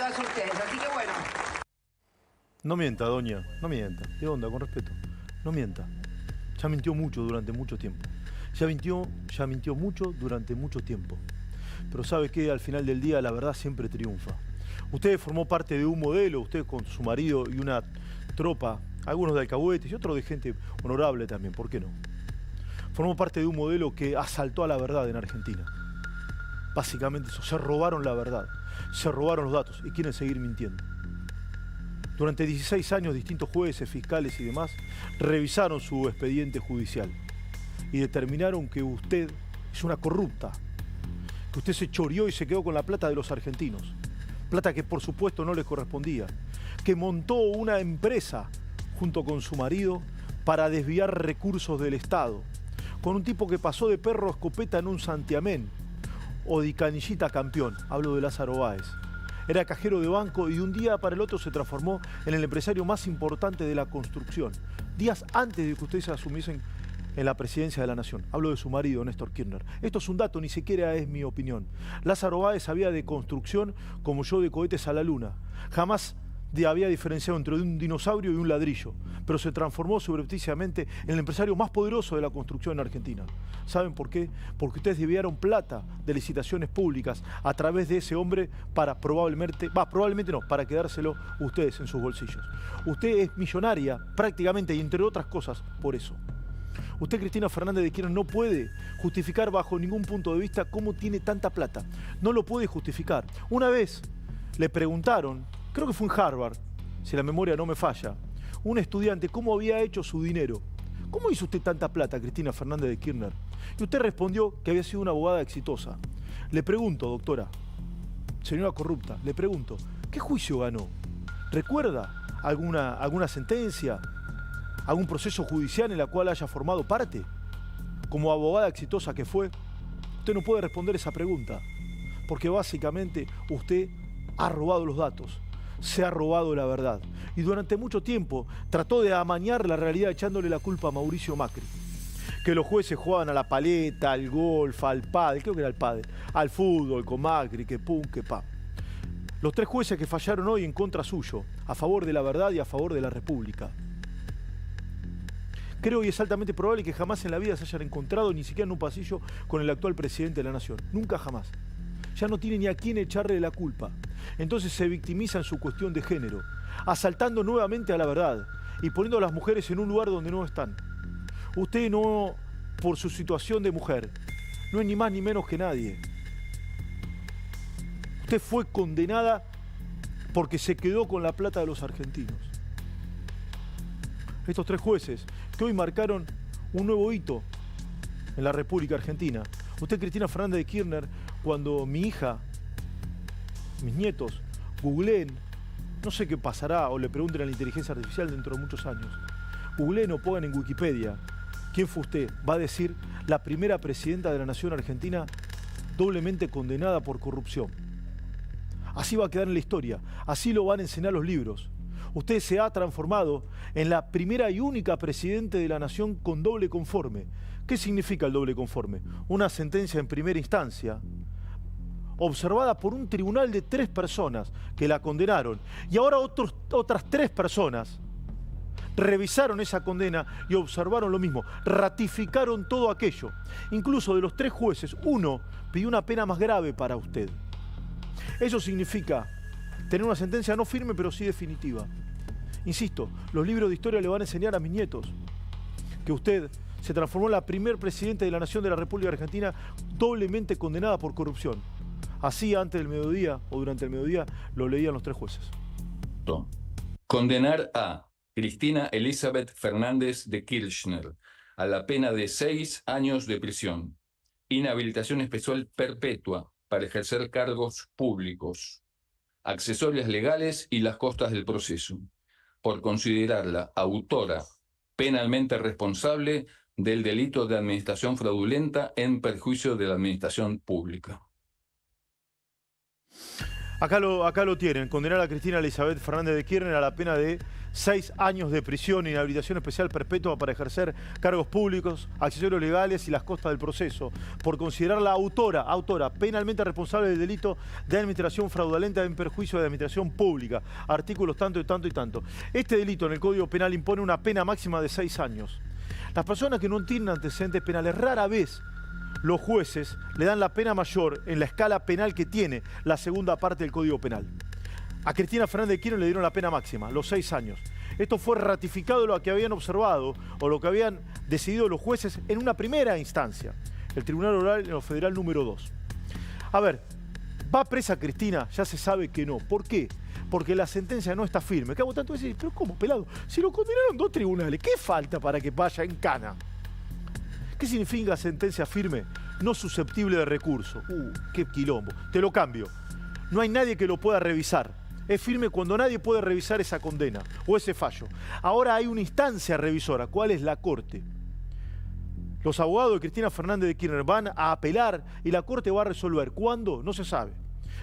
todas ustedes. Así que bueno. No mienta, doña, no mienta. ¿Qué onda? Con respeto. No mienta. Ya mintió mucho durante mucho tiempo. Ya mintió mucho durante mucho tiempo. Pero sabe que al final del día la verdad siempre triunfa. Usted formó parte de un modelo, usted con su marido y una tropa, algunos de alcahuetes y otros de gente honorable también, ¿por qué no? Formó parte de un modelo que asaltó a la verdad en Argentina. Básicamente eso, se robaron la verdad, se robaron los datos y quieren seguir mintiendo. Durante 16 años distintos jueces, fiscales y demás revisaron su expediente judicial y determinaron que usted es una corrupta, que usted se choreó y se quedó con la plata de los argentinos, plata que por supuesto no les correspondía, que montó una empresa junto con su marido para desviar recursos del Estado, con un tipo que pasó de perro a escopeta en un santiamén o de canillita campeón, hablo de Lázaro Báez. Era cajero de banco y de un día para el otro se transformó en el empresario más importante de la construcción, días antes de que ustedes asumiesen en la presidencia de la Nación. Hablo de su marido, Néstor Kirchner. Esto es un dato, ni siquiera es mi opinión. Lázaro Báez sabía de construcción como yo de cohetes a la luna. Jamás había diferenciado entre un dinosaurio y un ladrillo, pero se transformó subrepticiamente en el empresario más poderoso de la construcción en Argentina. ¿Saben por qué? Porque ustedes desviaron plata de licitaciones públicas a través de ese hombre para probablemente no, para quedárselo ustedes en sus bolsillos. Usted es millonaria prácticamente y entre otras cosas por eso. Usted, Cristina Fernández de Kirchner, no puede justificar bajo ningún punto de vista cómo tiene tanta plata. No lo puede justificar. Una vez le preguntaron, creo que fue en Harvard, si la memoria no me falla, un estudiante cómo había hecho su dinero. ¿Cómo hizo usted tanta plata, Cristina Fernández de Kirchner? Y usted respondió que había sido una abogada exitosa. Le pregunto, doctora, señora corrupta, le pregunto, ¿qué juicio ganó? ¿Recuerda alguna sentencia? ¿Algún proceso judicial en la cual haya formado parte? Como abogada exitosa que fue, usted no puede responder esa pregunta, porque básicamente usted ha robado los datos, se ha robado la verdad. Y durante mucho tiempo trató de amañar la realidad echándole la culpa a Mauricio Macri. Que los jueces jugaban a la paleta, al golf, al pádel, creo que era el pádel, al fútbol con Macri, que pum, que pa. Los 3 jueces que fallaron hoy en contra suyo, a favor de la verdad y a favor de la República. Creo y es altamente probable que jamás en la vida se hayan encontrado ni siquiera en un pasillo con el actual presidente de la Nación. Nunca jamás. Ya no tiene ni a quién echarle la culpa. Entonces se victimiza en su cuestión de género, asaltando nuevamente a la verdad y poniendo a las mujeres en un lugar donde no están. Usted no, por su situación de mujer, no es ni más ni menos que nadie. Usted fue condenada porque se quedó con la plata de los argentinos. Estos 3 jueces que hoy marcaron un nuevo hito en la República Argentina. Usted, Cristina Fernández de Kirchner, cuando mi hija, mis nietos, googleen, no sé qué pasará, o le pregunten a la inteligencia artificial dentro de muchos años, googleen o pongan en Wikipedia, ¿quién fue usted? Va a decir, la primera presidenta de la Nación Argentina doblemente condenada por corrupción. Así va a quedar en la historia, así lo van a enseñar los libros. Usted se ha transformado en la primera y única presidente de la Nación con doble conforme. ¿Qué significa el doble conforme? Una sentencia en primera instancia, observada por un tribunal de 3 personas que la condenaron. Y ahora otras 3 personas revisaron esa condena y observaron lo mismo. Ratificaron todo aquello. Incluso de los 3 jueces, uno pidió una pena más grave para usted. Eso significa tener una sentencia no firme, pero sí definitiva. Insisto, los libros de historia le van a enseñar a mis nietos que usted se transformó en la primer presidenta de la Nación de la República Argentina doblemente condenada por corrupción. Así antes del mediodía o durante el mediodía lo leían los 3 jueces. Condenar a Cristina Elizabeth Fernández de Kirchner a la pena de 6 años de prisión, inhabilitación especial perpetua para ejercer cargos públicos, accesorias legales y las costas del proceso, por considerarla autora penalmente responsable del delito de administración fraudulenta en perjuicio de la administración pública. Acá lo tienen, condenar a Cristina Elizabeth Fernández de Kirchner a la pena de 6 años de prisión e inhabilitación especial perpetua para ejercer cargos públicos, accesorios legales y las costas del proceso, por considerarla autora, penalmente responsable del delito de administración fraudulenta en perjuicio de la administración pública. Artículos tanto y tanto y tanto. Este delito en el Código Penal impone una pena máxima de 6 años. Las personas que no tienen antecedentes penales rara vez los jueces le dan la pena mayor en la escala penal que tiene la segunda parte del Código Penal. A Cristina Fernández de Kirchner le dieron la pena máxima, los 6 años. Esto fue ratificado lo que habían observado o lo que habían decidido los jueces en una primera instancia, el Tribunal Oral Federal número 2. A ver, ¿va presa Cristina? Ya se sabe que no. ¿Por qué? Porque la sentencia no está firme. ¿Qué hago tanto decir? ¿Pero cómo, pelado? Si lo condenaron 2 tribunales, ¿qué falta para que vaya en cana? ¿Qué significa sentencia firme? No susceptible de recurso. ¡Qué quilombo! Te lo cambio. No hay nadie que lo pueda revisar. Es firme cuando nadie puede revisar esa condena o ese fallo. Ahora hay una instancia revisora. ¿Cuál es? La Corte. Los abogados de Cristina Fernández de Kirchner van a apelar y la Corte va a resolver. ¿Cuándo? No se sabe.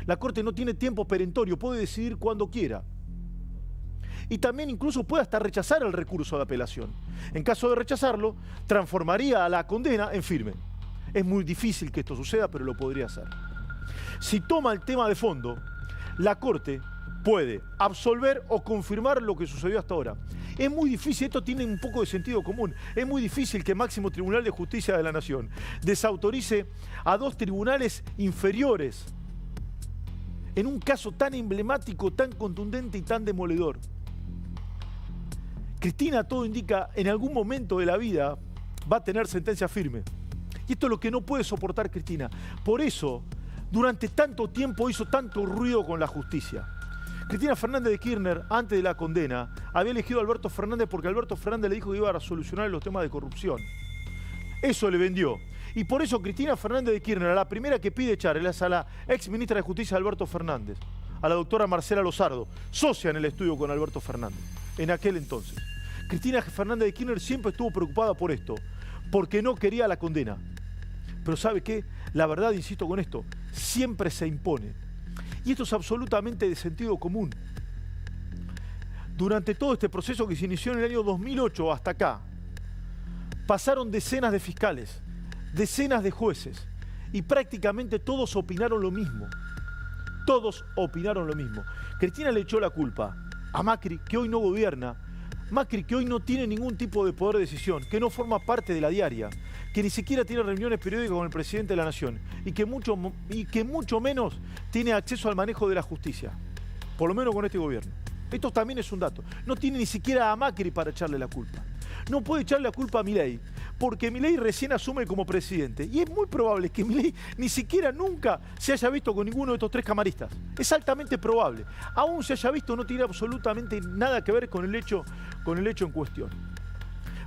La Corte no tiene tiempo perentorio, puede decidir cuando quiera. Y también incluso puede hasta rechazar el recurso de apelación. En caso de rechazarlo, transformaría a la condena en firme. Es muy difícil que esto suceda, pero lo podría hacer. Si toma el tema de fondo, la Corte puede absolver o confirmar lo que sucedió hasta ahora. Es muy difícil, esto tiene un poco de sentido común, es muy difícil que el máximo Tribunal de Justicia de la Nación desautorice a 2 tribunales inferiores en un caso tan emblemático, tan contundente y tan demoledor. Cristina, todo indica, en algún momento de la vida va a tener sentencia firme. Y esto es lo que no puede soportar Cristina. Por eso, durante tanto tiempo hizo tanto ruido con la justicia. Cristina Fernández de Kirchner, antes de la condena, había elegido a Alberto Fernández porque Alberto Fernández le dijo que iba a solucionar los temas de corrupción. Eso le vendió. Y por eso Cristina Fernández de Kirchner, a la primera que pide echar, es a la ex ministra de Justicia Alberto Fernández, a la doctora Marcela Lozardo, socia en el estudio con Alberto Fernández, en aquel entonces. Cristina Fernández de Kirchner siempre estuvo preocupada por esto, porque no quería la condena. Pero ¿sabe qué? La verdad, insisto con esto, siempre se impone. Y esto es absolutamente de sentido común. Durante todo este proceso que se inició en el año 2008 hasta acá, pasaron decenas de fiscales, decenas de jueces, y prácticamente todos opinaron lo mismo. Todos opinaron lo mismo. Cristina le echó la culpa a Macri, que hoy no gobierna, Macri, que hoy no tiene ningún tipo de poder de decisión, que no forma parte de la diaria, que ni siquiera tiene reuniones periódicas con el presidente de la Nación y que mucho menos tiene acceso al manejo de la justicia, por lo menos con este gobierno. Esto también es un dato. No tiene ni siquiera a Macri para echarle la culpa. No puede echarle la culpa a Milei, porque Milei recién asume como presidente. Y es muy probable que Milei ni siquiera nunca se haya visto con ninguno de estos 3 camaristas. Es altamente probable. Aún se haya visto, no tiene absolutamente nada que ver con el hecho en cuestión.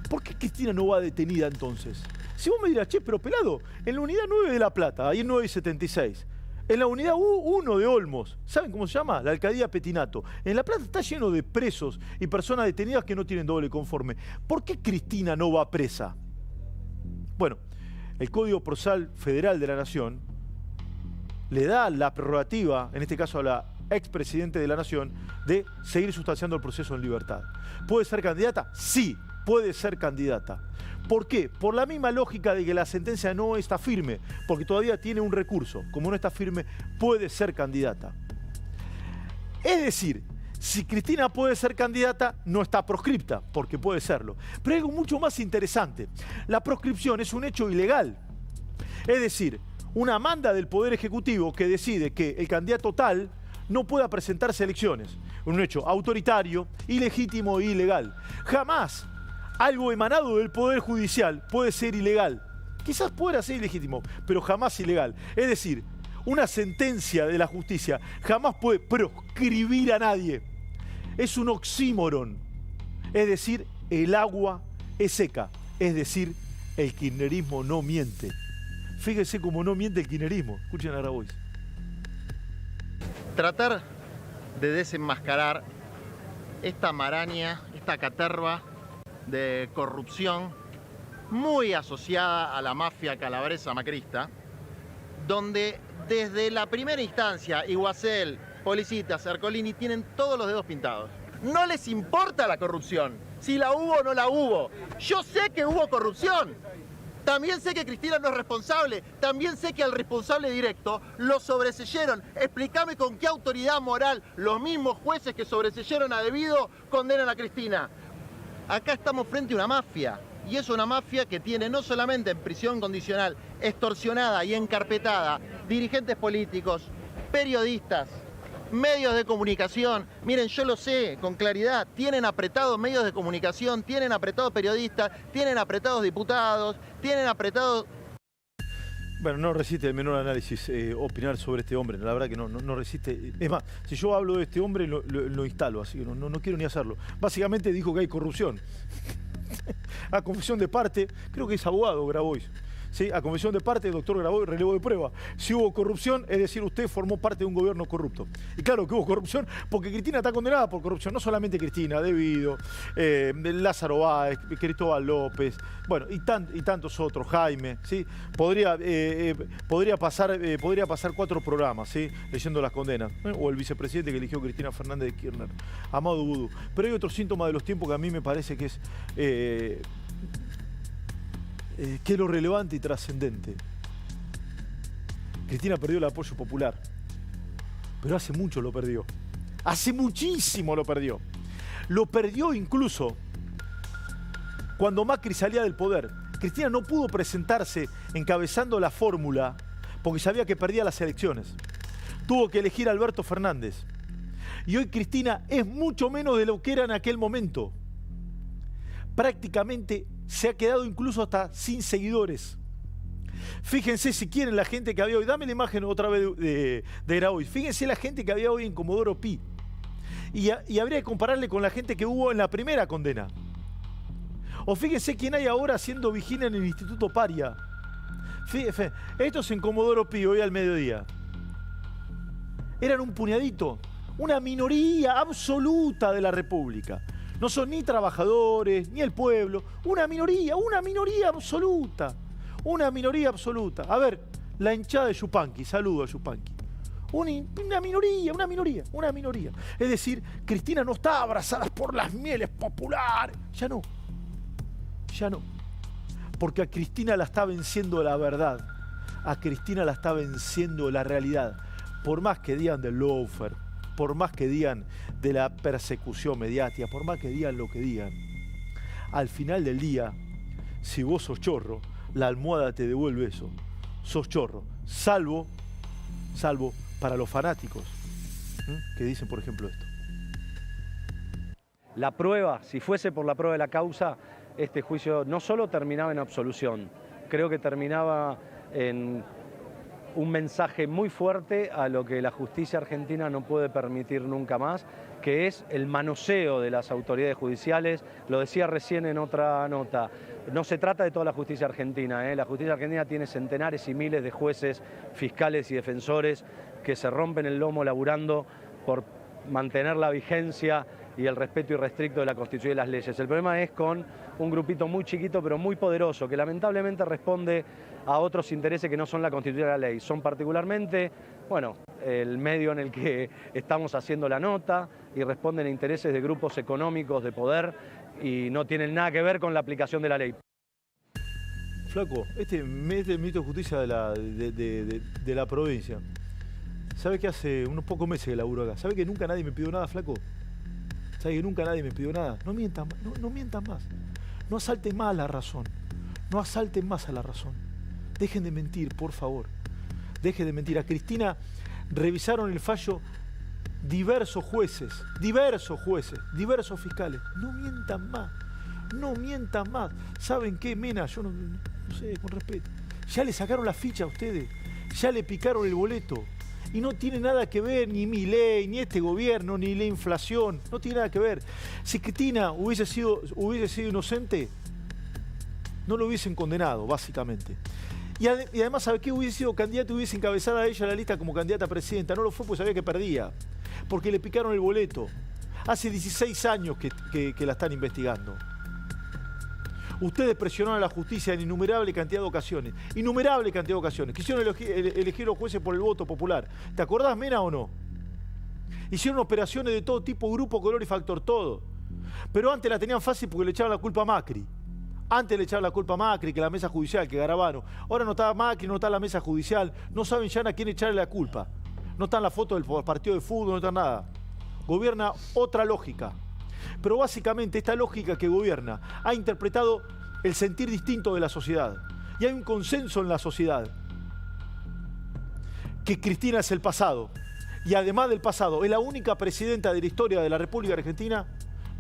¿Por qué Cristina no va detenida entonces? Si vos me dirás, che, pero pelado, en la unidad 9 de La Plata, ahí en 9 y 76, en la unidad 1 de Olmos, ¿saben cómo se llama? La alcaldía Petinato. En La Plata está lleno de presos y personas detenidas que no tienen doble conforme. ¿Por qué Cristina no va presa? Bueno, el Código Procesal Federal de la Nación le da la prerrogativa, en este caso a la expresidente de la Nación, de seguir sustanciando el proceso en libertad. ¿Puede ser candidata? Sí, puede ser candidata. ¿Por qué? Por la misma lógica de que la sentencia no está firme, porque todavía tiene un recurso. Como no está firme, puede ser candidata. Es decir, si Cristina puede ser candidata, no está proscripta, porque puede serlo. Pero hay algo mucho más interesante. La proscripción es un hecho ilegal. Es decir, una manda del Poder Ejecutivo que decide que el candidato tal no pueda presentarse a elecciones. Un hecho autoritario, ilegítimo e ilegal. Jamás algo emanado del Poder Judicial puede ser ilegal. Quizás pueda ser ilegítimo, pero jamás ilegal. Es decir, una sentencia de la justicia jamás puede proscribir a nadie. Es un oxímoron. Es decir, el agua es seca. Es decir, el kirchnerismo no miente. Fíjense cómo no miente el kirchnerismo. Escuchen a Grabois. Tratar de desenmascarar esta maraña, esta caterva de corrupción muy asociada a la mafia calabresa macrista, donde desde la primera instancia Iguacel Policitas, Ercolini, tienen todos los dedos pintados. No les importa la corrupción, si la hubo o no la hubo. Yo sé que hubo corrupción. También sé que Cristina no es responsable. También sé que al responsable directo lo sobreseyeron. Explícame con qué autoridad moral los mismos jueces que sobreseyeron a Devido condenan a Cristina. Acá estamos frente a una mafia. Y es una mafia que tiene no solamente en prisión condicional, extorsionada y encarpetada, dirigentes políticos, periodistas, medios de comunicación. Miren, yo lo sé con claridad, tienen apretados medios de comunicación, tienen apretados periodistas, tienen apretados diputados, tienen apretados... Bueno, no resiste el menor análisis opinar sobre este hombre, la verdad que no resiste. Es más, si yo hablo de este hombre lo instalo, así que no quiero ni hacerlo. Básicamente dijo que hay corrupción. A confesión de parte, creo que es abogado Grabois. ¿Sí? A confesión de parte, doctor Grabois, relevo de prueba. Si hubo corrupción, es decir, usted formó parte de un gobierno corrupto. Y claro que hubo corrupción, porque Cristina está condenada por corrupción. No solamente Cristina, Devido, Lázaro Báez, Cristóbal López, bueno, y tantos otros, Jaime, ¿sí? Podría pasar 4 programas, ¿sí? Leyendo las condenas. O el vicepresidente que eligió Cristina Fernández de Kirchner, Amado Vudú. Pero hay otro síntoma de los tiempos que a mí me parece que es... que es lo relevante y trascendente. Cristina perdió el apoyo popular, pero hace mucho lo perdió. Hace muchísimo lo perdió. Lo perdió incluso cuando Macri salía del poder. Cristina no pudo presentarse encabezando la fórmula porque sabía que perdía las elecciones. Tuvo que elegir a Alberto Fernández. Y hoy Cristina es mucho menos de lo que era en aquel momento. Prácticamente se ha quedado incluso hasta sin seguidores. Fíjense si quieren la gente que había hoy. Dame la imagen otra vez de Grabois. Fíjense la gente que había hoy en Comodoro Pi. Y habría que compararle con la gente que hubo en la primera condena. O fíjense quién hay ahora haciendo vigilia en el Instituto Paria. Fíjense, estos en Comodoro Pi hoy al mediodía. Eran un puñadito, una minoría absoluta de la República. No son ni trabajadores, ni el pueblo. Una minoría absoluta. Una minoría absoluta. A ver, la hinchada de Yupanqui. Saludo a Yupanqui. Una minoría. Es decir, Cristina no está abrazada por las mieles populares. Ya no. Porque a Cristina la está venciendo la verdad. A Cristina la está venciendo la realidad. Por más que digan del lawfare, por más que digan de la persecución mediática, por más que digan lo que digan, al final del día, si vos sos chorro, la almohada te devuelve eso. Sos chorro, salvo para los fanáticos, que dicen, por ejemplo, esto. La prueba, si fuese por la prueba de la causa, este juicio no solo terminaba en absolución, creo que terminaba en un mensaje muy fuerte a lo que la justicia argentina no puede permitir nunca más, que es el manoseo de las autoridades judiciales. Lo decía recién en otra nota, no se trata de toda la justicia argentina, La justicia argentina tiene centenares y miles de jueces, fiscales y defensores que se rompen el lomo laburando por mantener la vigencia y el respeto irrestricto de la Constitución y las leyes. El problema es con un grupito muy chiquito pero muy poderoso que lamentablemente responde a otros intereses que no son la Constitución y la ley. Son particularmente, bueno, el medio en el que estamos haciendo la nota y responden a intereses de grupos económicos de poder y no tienen nada que ver con la aplicación de la ley. Flaco, este ministro de Justicia de la provincia, ¿sabe que hace unos pocos meses que laburo acá? ¿Sabe que nunca nadie me pidió nada, flaco? ¿Sabe que nunca nadie me pidió nada? No mientan más. No asalten más a la razón. No asalten más a la razón. Dejen de mentir, por favor. Dejen de mentir. A Cristina revisaron el fallo diversos jueces, diversos fiscales. No mientan más. No mientan más. ¿Saben qué, Mena? Yo no sé, con respeto. Ya le sacaron la ficha a ustedes. Ya le picaron el boleto. Y no tiene nada que ver ni Milei, ni este gobierno, ni la inflación. No tiene nada que ver. Si Cristina hubiese sido inocente, no lo hubiesen condenado, básicamente. Y además, ¿sabe qué? Hubiese sido candidata, hubiese encabezado a ella la lista como candidata a presidenta. No lo fue porque sabía que perdía. Porque le picaron el boleto. Hace 16 años que la están investigando. Ustedes presionaron a la justicia en innumerable cantidad de ocasiones. Quisieron elegir a los jueces por el voto popular. ¿Te acordás, Mena, o no? Hicieron operaciones de todo tipo, grupo, color y factor, todo. Pero antes la tenían fácil porque le echaban la culpa a Macri. Antes le echaban la culpa a Macri, que la mesa judicial, que Garabano. Ahora no está Macri, no está la mesa judicial. No saben ya a quién echarle la culpa. No está en la foto del partido de fútbol, no está nada. Gobierna otra lógica. Pero básicamente esta lógica que gobierna ha interpretado el sentir distinto de la sociedad. Y hay un consenso en la sociedad que Cristina es el pasado. Y además del pasado, es la única presidenta de la historia de la República Argentina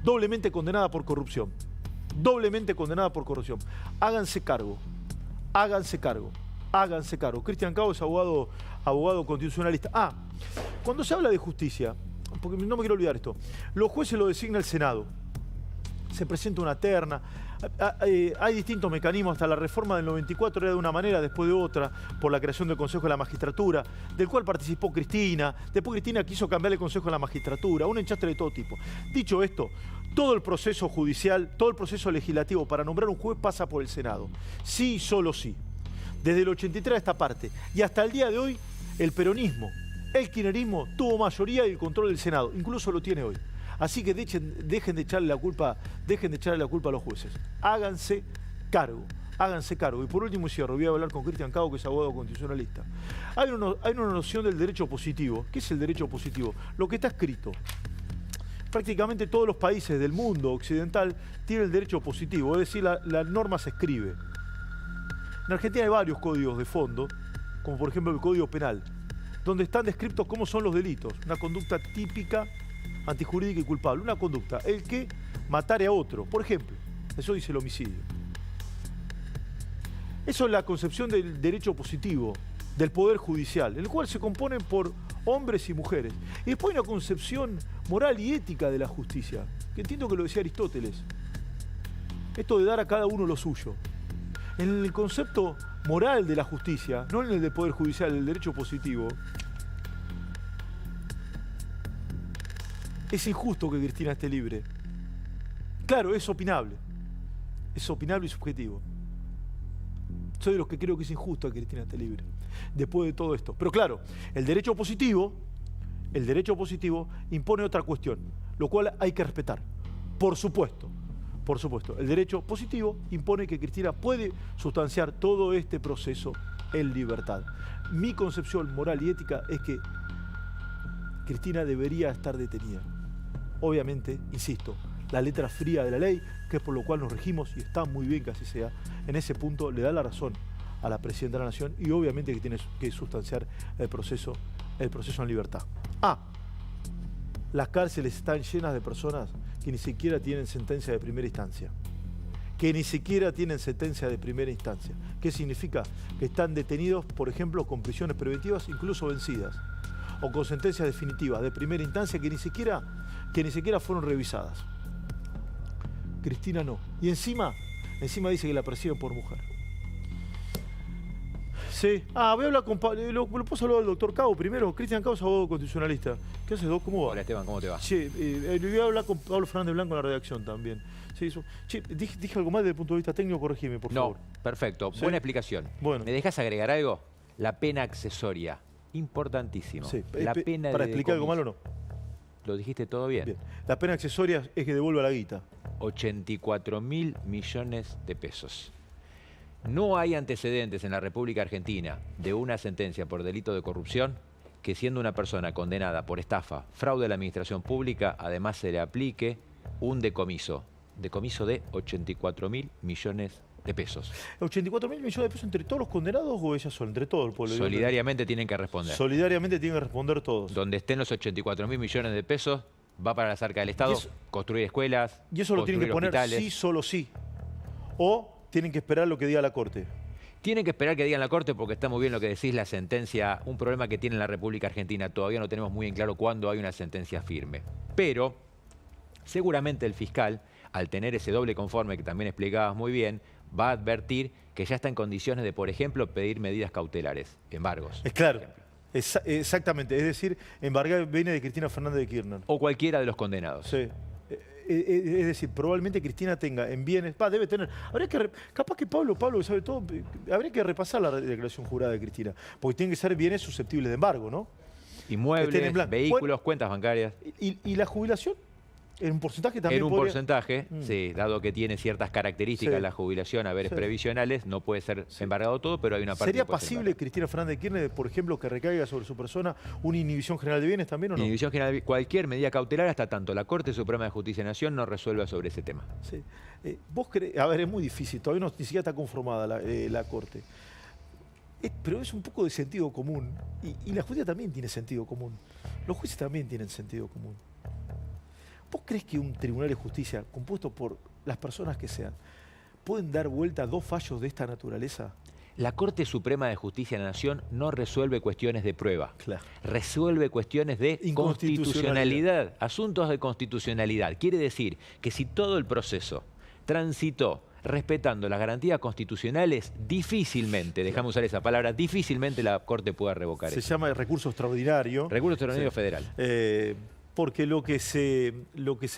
doblemente condenada por corrupción. Doblemente condenada por corrupción. Háganse cargo. Háganse cargo. Háganse cargo. Cristian Cao es abogado constitucionalista. Cuando se habla de justicia, porque no me quiero olvidar esto, los jueces lo designa el Senado. Se presenta una terna. Hay distintos mecanismos, hasta la reforma del 94 era de una manera, después de otra, por la creación del Consejo de la Magistratura, del cual participó Cristina. Después Cristina quiso cambiar el Consejo de la Magistratura, un enchastre de todo tipo. Dicho esto, todo el proceso judicial, todo el proceso legislativo para nombrar un juez pasa por el Senado. Sí y solo sí. Desde el 83 a esta parte. Y hasta el día de hoy, el peronismo, el kirchnerismo tuvo mayoría y el control del Senado. Incluso lo tiene hoy. Así que dejen de echarle la culpa a los jueces. Háganse cargo. Háganse cargo. Y por último cierro, voy a hablar con Cristian Cao, que es abogado constitucionalista. Hay una noción del derecho positivo. ¿Qué es el derecho positivo? Lo que está escrito. Prácticamente todos los países del mundo occidental tienen el derecho positivo, es decir, la norma se escribe. En Argentina hay varios códigos de fondo, como por ejemplo el Código Penal, donde están descritos cómo son los delitos. Una conducta típica, antijurídica y culpable. Una conducta, el que matare a otro, por ejemplo. Eso dice el homicidio. Eso es la concepción del derecho positivo, del poder judicial, el cual se componen por hombres y mujeres. Y después hay una concepción moral y ética de la justicia, que entiendo que lo decía Aristóteles. Esto de dar a cada uno lo suyo. En el concepto moral de la justicia, no en el del poder judicial, el derecho positivo, es injusto que Cristina esté libre. Claro, es opinable. Es opinable y subjetivo. Soy de los que creo que es injusto que Cristina esté libre, después de todo esto. Pero claro, el derecho positivo impone otra cuestión, lo cual hay que respetar. Por supuesto. El derecho positivo impone que Cristina puede sustanciar todo este proceso en libertad. Mi concepción moral y ética es que Cristina debería estar detenida. Obviamente, insisto, la letra fría de la ley, que es por lo cual nos regimos, y está muy bien que así sea, en ese punto le da la razón a la Presidenta de la Nación y obviamente que tiene que sustanciar el proceso en libertad. Las cárceles están llenas de personas que ni siquiera tienen sentencia de primera instancia. ¿Qué significa? Que están detenidos, por ejemplo, con prisiones preventivas, incluso vencidas, o con sentencias definitivas de primera instancia que ni siquiera fueron revisadas. Cristina no. Y encima dice que la persiguen por mujer. Sí. Voy a hablar con Pablo. ¿Lo puedo saludar al doctor Cao primero? Cristian Cao es abogado constitucionalista. ¿Qué haces, Doc? ¿Cómo va? Hola, Esteban, ¿cómo te va? Sí, le voy a hablar con Pablo Fernández Blanco en la redacción también. Sí, dije algo más desde el punto de vista técnico, corregime, por favor. No, perfecto. ¿Sí? Buena explicación. Bueno. ¿Me dejas agregar algo? La pena accesoria. Importantísimo. Sí. La pena ¿Para de explicar algo mal o no? Lo dijiste todo bien. Bien. La pena accesoria es que devuelva la guita. 84.000 millones de pesos. No hay antecedentes en la República Argentina de una sentencia por delito de corrupción que, siendo una persona condenada por estafa, fraude a la administración pública, además se le aplique un decomiso de 84.000 millones de pesos. ¿84.000 millones de pesos entre todos los condenados o ellas son? Entre todo el pueblo. Solidariamente tienen que responder. Solidariamente tienen que responder todos. Donde estén los 84.000 millones de pesos, va para las arcas del Estado, construir escuelas, y eso lo tienen que poner hospitales. Sí, solo sí. O tienen que esperar lo que diga la Corte. Tienen que esperar que digan la Corte porque está muy bien lo que decís, la sentencia, un problema que tiene la República Argentina. Todavía no tenemos muy en claro cuándo hay una sentencia firme. Pero seguramente el fiscal, al tener ese doble conforme que también explicabas muy bien, va a advertir que ya está en condiciones de, por ejemplo, pedir medidas cautelares, embargos. Es claro. Exactamente. Es decir, embargar viene de Cristina Fernández de Kirchner. O cualquiera de los condenados. Sí. Es decir, probablemente Cristina tenga en bienes, debe tener, capaz que Pablo que sabe todo, habría que repasar la declaración jurada de Cristina, porque tienen que ser bienes susceptibles de embargo, ¿no? Inmuebles, vehículos, cuentas bancarias. ¿Y la jubilación? ¿En un porcentaje también? En un podría... porcentaje, sí, dado que tiene ciertas características Sí. la jubilación, haberes Sí. previsionales, no puede ser embargado todo, pero hay una parte ¿Sería que puede ser pasible, Cristina Fernández de Kirchner, por ejemplo, que recaiga sobre su persona una inhibición general de bienes también o no? Inhibición general, cualquier medida cautelar, hasta tanto la Corte Suprema de Justicia de Nación no resuelva sobre ese tema. Sí. ¿Vos crees? A ver, es muy difícil, todavía ni siquiera está conformada la Corte. Pero es un poco de sentido común. Y la justicia también tiene sentido común. Los jueces también tienen sentido común. ¿Vos crees que un tribunal de justicia, compuesto por las personas que sean, pueden dar vuelta a 2 fallos de esta naturaleza? La Corte Suprema de Justicia de la Nación no resuelve cuestiones de prueba. Claro. Resuelve cuestiones de constitucionalidad, asuntos de constitucionalidad. Quiere decir que si todo el proceso transitó respetando las garantías constitucionales, difícilmente, déjame usar esa palabra, difícilmente la Corte pueda revocar Se eso. llama recurso extraordinario. Recurso extraordinario federal. Porque lo que se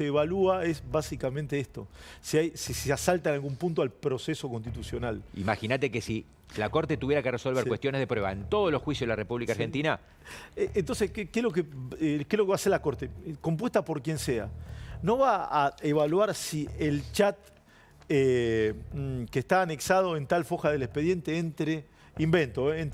evalúa es básicamente esto. Si se asalta en algún punto al proceso constitucional. Imagínate que si la Corte tuviera que resolver cuestiones de prueba en todos los juicios de la República Argentina. Entonces, ¿qué es lo que va a hacer la Corte? Compuesta por quien sea. No va a evaluar si el chat que está anexado en tal foja del expediente entre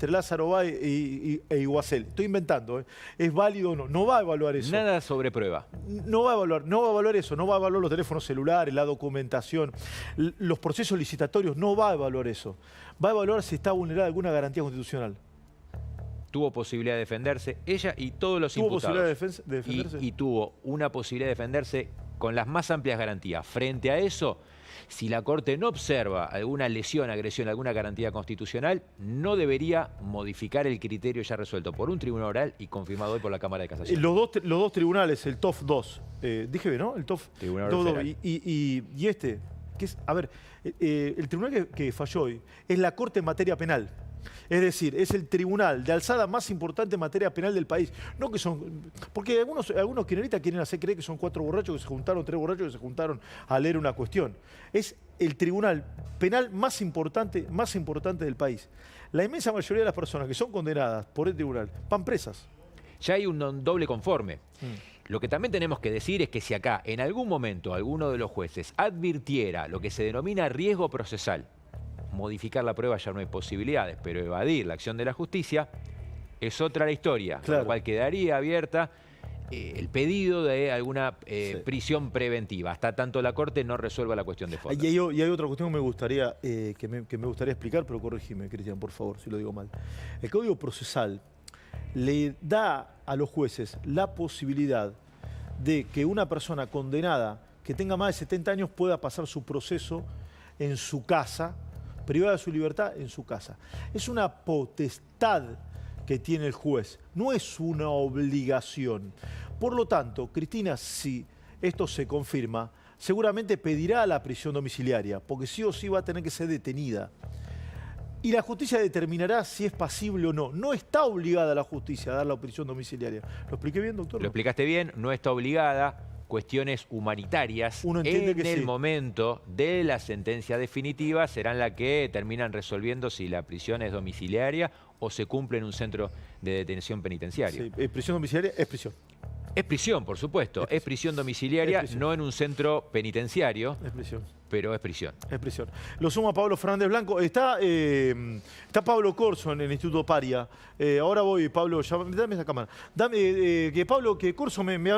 Lázaro Báez e Iguacel. Estoy inventando, ¿es válido o no? No va a evaluar eso. Nada sobre prueba. No va a evaluar eso, no va a evaluar los teléfonos celulares, la documentación, los procesos licitatorios, no va a evaluar eso. Va a evaluar si está vulnerada alguna garantía constitucional. Tuvo posibilidad de defenderse, ella y todos los imputados. ¿Tuvo posibilidad de defenderse? Y tuvo una posibilidad de defenderse con las más amplias garantías. Frente a eso, si la Corte no observa alguna lesión, agresión, alguna garantía constitucional, no debería modificar el criterio ya resuelto por un tribunal oral y confirmado hoy por la Cámara de Casación. Los dos tribunales, el TOF 2, dije bien, ¿no? El TOF Tribunal 2 Federal. y este, que es, a ver, el tribunal que falló hoy es la Corte en materia penal. Es decir, es el tribunal de alzada más importante en materia penal del país. No que son, porque algunos kirchneristas quieren hacer creer que son 4 borrachos que se juntaron, 3 borrachos que se juntaron a leer una cuestión. Es el tribunal penal más importante del país. La inmensa mayoría de las personas que son condenadas por el tribunal van presas. Ya hay un doble conforme. Lo que también tenemos que decir es que si acá en algún momento alguno de los jueces advirtiera lo que se denomina riesgo procesal, modificar la prueba ya no hay posibilidades, pero evadir la acción de la justicia es otra la historia, Claro. con lo cual quedaría abierta el pedido de alguna prisión preventiva, hasta tanto la Corte no resuelva la cuestión de fondo. Y hay otra cuestión que me gustaría explicar, pero corregime, Cristian, por favor, si lo digo mal. El Código Procesal le da a los jueces la posibilidad de que una persona condenada que tenga más de 70 años pueda pasar su proceso en su casa, privada de su libertad en su casa. Es una potestad que tiene el juez, no es una obligación. Por lo tanto, Cristina, si esto se confirma, seguramente pedirá la prisión domiciliaria, porque sí o sí va a tener que ser detenida. Y la justicia determinará si es pasible o no. No está obligada la justicia a dar la prisión domiciliaria. ¿Lo expliqué bien, doctor? Lo explicaste bien, no está obligada. Cuestiones humanitarias Uno entiende que en el sí. momento de la sentencia definitiva serán las que terminan resolviendo si la prisión es domiciliaria o se cumple en un centro de detención penitenciario. Sí, prisión domiciliaria es prisión. Es prisión, por supuesto. Es prisión domiciliaria, Es prisión. no en un centro penitenciario, Es prisión. pero es prisión. Es prisión. Lo suma Pablo Fernández Blanco. Está Pablo Corso en el Instituto Paria. Ahora voy, Pablo, dame esa cámara. Que Pablo, que Corso me